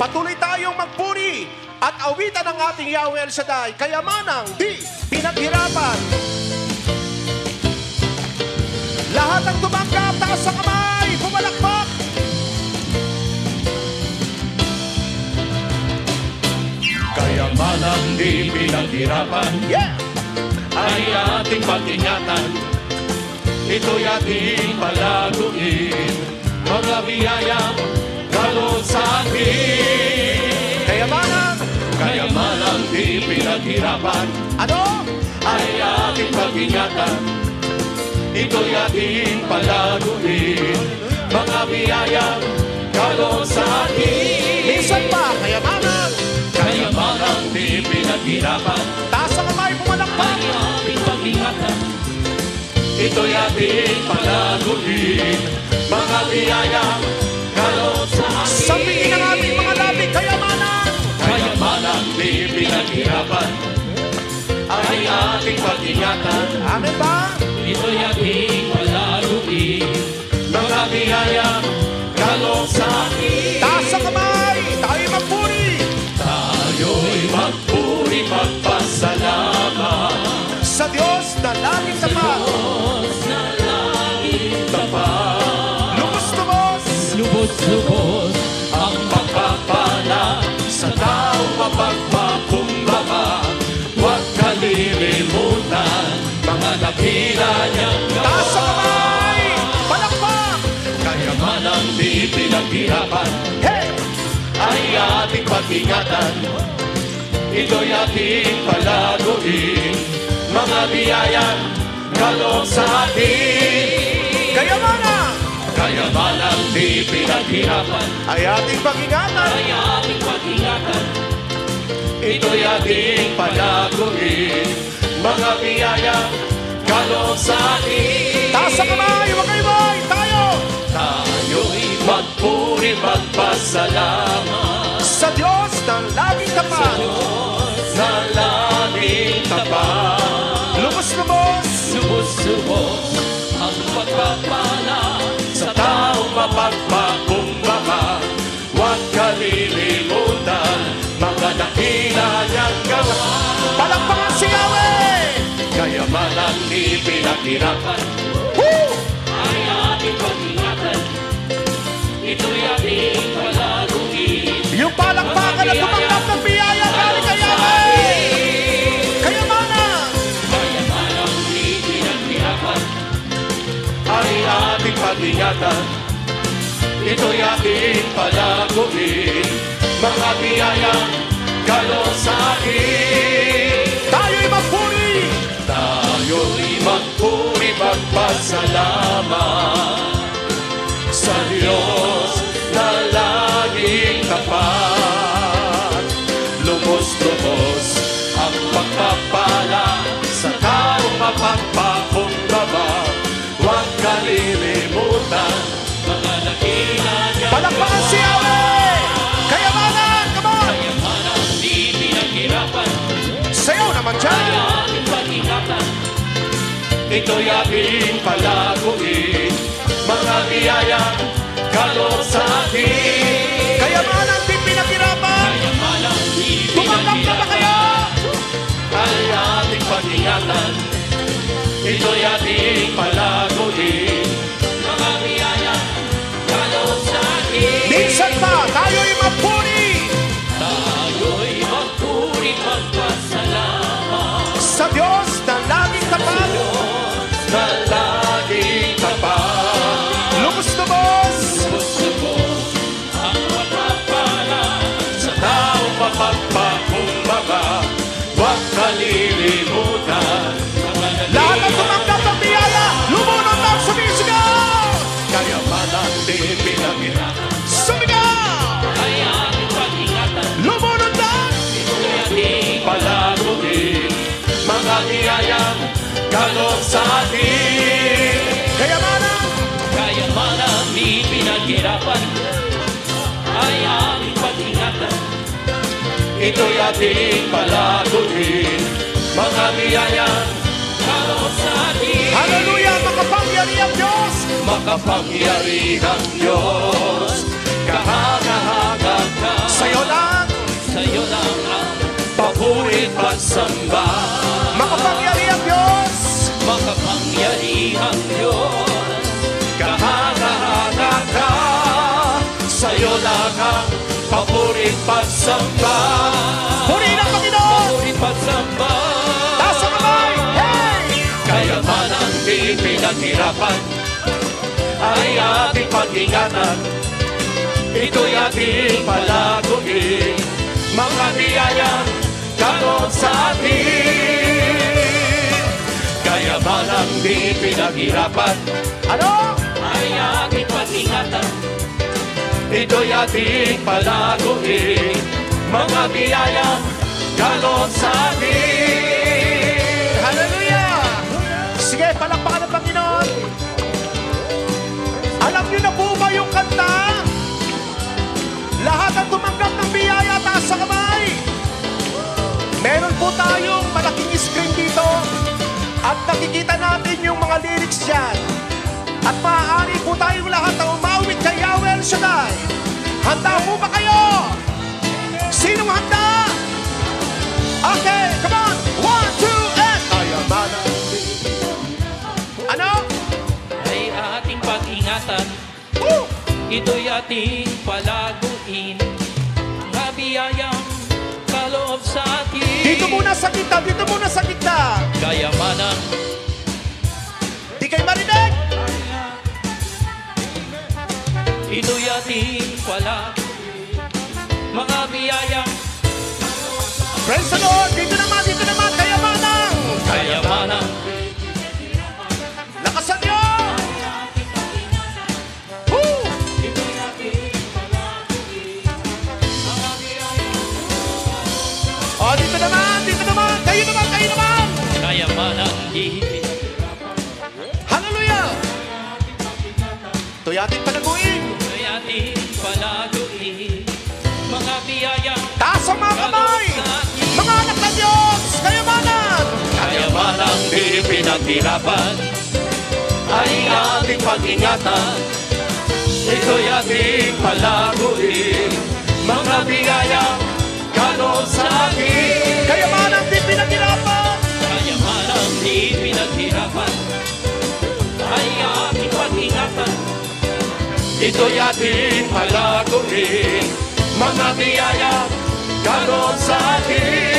Patuloy tayong magpuri at awitan ng ating Yahweh El Shaddai, kayamanang di pinaghirapan. Lahat ng tumanggap, taas ang kamay, pumalakpak. Kayamanang di pinaghirapan, ay ating pag-ingatan. Ito'y ating palaguin, mga biyayang kaloob sa atin. Kayamanang di pinaghirapan, Ano? ay ating pag-ingatan. Ito'y ating palaguin, mga biyayang kaloob sa atin. Minsan pa, Kayamanang di pinaghirapan, taas ang kamay, pumalakpak. ay ating pag-ingatan. Ito'y ating palaguin, mga biyayang kaloob sa atin. Sabihin ang ating mga labi, Kayamanang di pinaghirapan, ay ating pag-ingatan. Amen ba? Ito'y ating palaguin, mga biyayang kaloob sa atin. Taas ang kamay, tayo magpuri. Tayo'y magpuri, magpasalamat Sa Diyos na laging tapat. Diyos na laging tapat. Lubos-lubos. Lubos-lubos ang pagpapala sa tao mapagpakumbaba. Huwag kalilimutan mga dakila niyang Taas ang gawa. kamay, palakpak. Kayamanang di pinaghirapan, Hey! ay ating pag-ingatan. Ito'y ating palaguin, mga biyayang kaloob sa atin. Kayamanang di pinaghirapan, ay ating pag-ingatan. ay ating pag-ingatan. Ito'y ating palaguin, mga biyayang kaloob sa atin. Taas ang kamay, magkaibay, tayo. Tayo'y magpuri, magpasalamat Sa Diyos na laging tapat. Diyos na laging tapat. Lubos-lubos. Lubos-lubos ang pagpapala sa taong mapagpakumbaba. Huwag kalilimutan mga dakila niyang gawa. Palakpakan si Yahweh. Kayamanang di pinaghirapan, Woo! ay ating pag-ingatan. Ito'y ating palaguin. Yung palakpakan at tumanggap ng biyaya galing kay Yahweh. Kayamanang di pinaghirapan, ay ating pag-ingatan. Ito'y ating palaguin, mga biyayang kaloob sa atin. Tayo'y magpuri. Tayo'y magpuri, magpasalamat sa Diyos na laging tapat. Lubos-lubos ang pagpapala sa taong mapagpakumbaba. Huwag kalilimutan mga dakila niyang Palakpakan si Yahweh. Kayamanan, come on. Kayamanang di pinaghirapan, Sayaw naman ay dyan. ating pag-ingatan. Ito'y ating palaguin, mga biyayang kaloob sa atin. Kayamanan, di pinaghirapan. Kayamanang di Tumanggap na ba kayo? ay ating pag-ingatan. Ito'y ating palaguin, mga biyayang kaloob sa atin. Minsan pa, tayo'y magpuri. Tayo'y magpuri, magpasalamat Sa Diyos na laging tapat. na laging tapat. Lubos-lubos. Lubos-lubos ang pagpapala sa taong mapagpakumbaba. Huwag kalilimutan mga Lahat ng tumanggap ng biyaya, lumunod na sumisigaw. Kayamanang di pinaghirapan, Sumigaw. ay ating pag-ingatan. Lumunod na. Ito'y ating palaguin, mga biyayang kaloob sa atin. Kayamanan. Kayamanang di pinaghirapan, ay aming pag-ingatan. Ito'y ating palaguin, mga biyayang kaloob sa atin. Hallelujah, makapangyarihang Diyos. Makapangyarihang Diyos, kahanga-hanga ka. Sa'yo pagsamba. Purihin ang Panginoon! Purihin pagsamba. Taas ang kamay! Hey! Kayamanan di pinaghirapan ay ating pag-ingatan. Ito'y ating palaguin, mga biyayang kaloob sa atin. Kayamanan di pinaghirapan Ano? ay ating pag-ingatan. Ito'y ating palaguin, mga biyayang kaloob sa atin. Hallelujah! Sige, palakpakan ng Panginoon. Alam niyo na po ba yung kanta? Lahat ang tumanggap ng biyaya, taas sa kamay. Meron po tayong malaking screen dito at nakikita natin yung mga lyrics dyan. At maaari po tayong lahat na umawit kay Yahweh El Shaddai. Handa po ba kayo? Sinong handa? Okay, come on! 1, 2, and... Kayamanan. Ano? Ay ating pag-ingatan, Woo! ito'y ating palaguin, mga biyayang kaloob sa atin. Dito muna sa gitna, dito muna sa gitna. Kayamanan, Di kayo marinig? ito'y ating palaguin, mga biyayang Praise the Lord! Dito naman, kayamanan! kayamanan. Lakasan nyo! Woo! Ito'y ating palaguin, mga biyayang O, dito naman, kayo naman! kayamanan di Hallelujah! Ito'y ating palaguin. ito'y ating palaguin, mga biyayang Taas ang mga kamay! Mga anak ng Diyos! Kayamanan! kayamanan di pinaghirapan ay ating pag-ingatan. Ito'y ating palaguin, mga biyayang kaloob sa atin. Kayamanan di pinaghirapan! Kayamanan di pinaghirapan ay ating pag-ingatan. Ito'y ating palaguin, mga biyayang kaloob sa atin.